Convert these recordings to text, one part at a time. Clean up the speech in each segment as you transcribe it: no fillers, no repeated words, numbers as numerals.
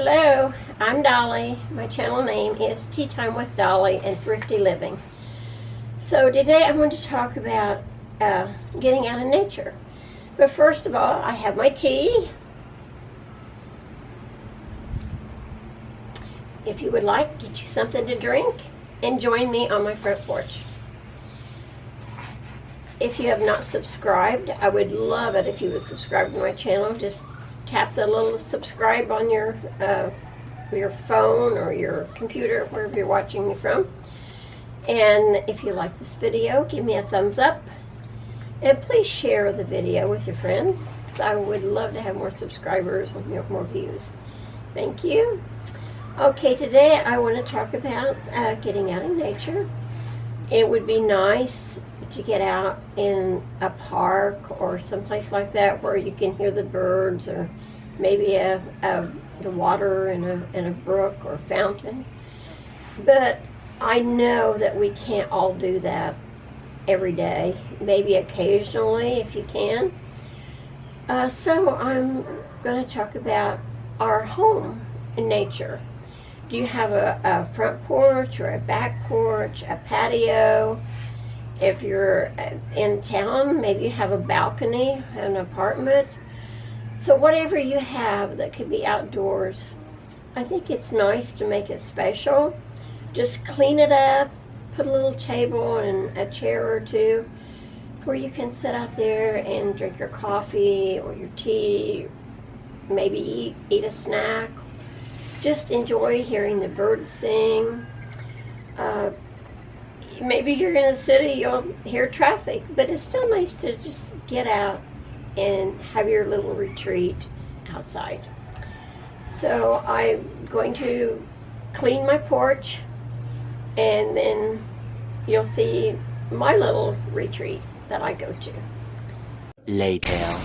Hello, I'm Dolly. My channel name is Tea Time with Dolly and Thrifty Living. So today I want to talk about getting out in nature. But first of all, I have my tea. If you would like, get you something to drink and join me on my front porch. If you have not subscribed, I would love it if you would subscribe to my channel. Just tap the little subscribe on your phone or your computer, wherever you're watching me from. And if you like this video, give me a thumbs up. And please share the video with your friends, because I would love to have more subscribers and more views. Thank you. Okay, today I want to talk about getting out in nature. It would be nice to get out in a park or someplace like that where you can hear the birds, or maybe the water in a brook or fountain. But I know that we can't all do that every day. Maybe occasionally if you can. So I'm going to talk about our home in nature. Do you have a front porch or a back porch, a patio? If you're in town, maybe you have a balcony, an apartment. So whatever you have that could be outdoors, I think it's nice to make it special. Just clean it up, put a little table and a chair or two where you can sit out there and drink your coffee or your tea, maybe eat a snack. Just enjoy hearing the birds sing. Maybe if you're in the city, you'll hear traffic, but it's still nice to just get out and have your little retreat outside. So I'm going to clean my porch, and then you'll see my little retreat that I go to. Later.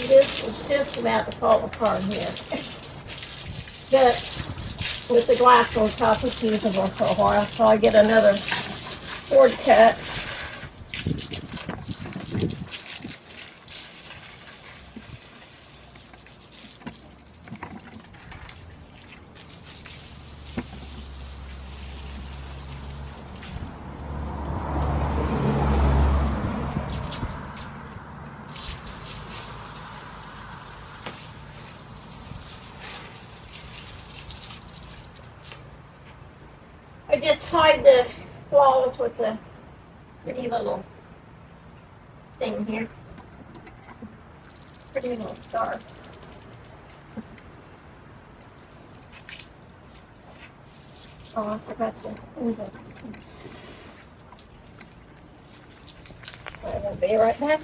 This is just about to fall apart here. But with the glass on top, it's usable for a while, so I get another board cut. hide the flaws with the pretty little thing here. Pretty little star. Oh, I forgot the index. I'll be right back.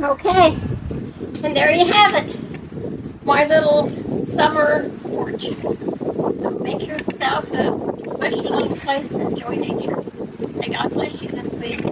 Okay, and there you have it, my little summer porch. So make yourself a special little place and enjoy nature. May God bless you this week.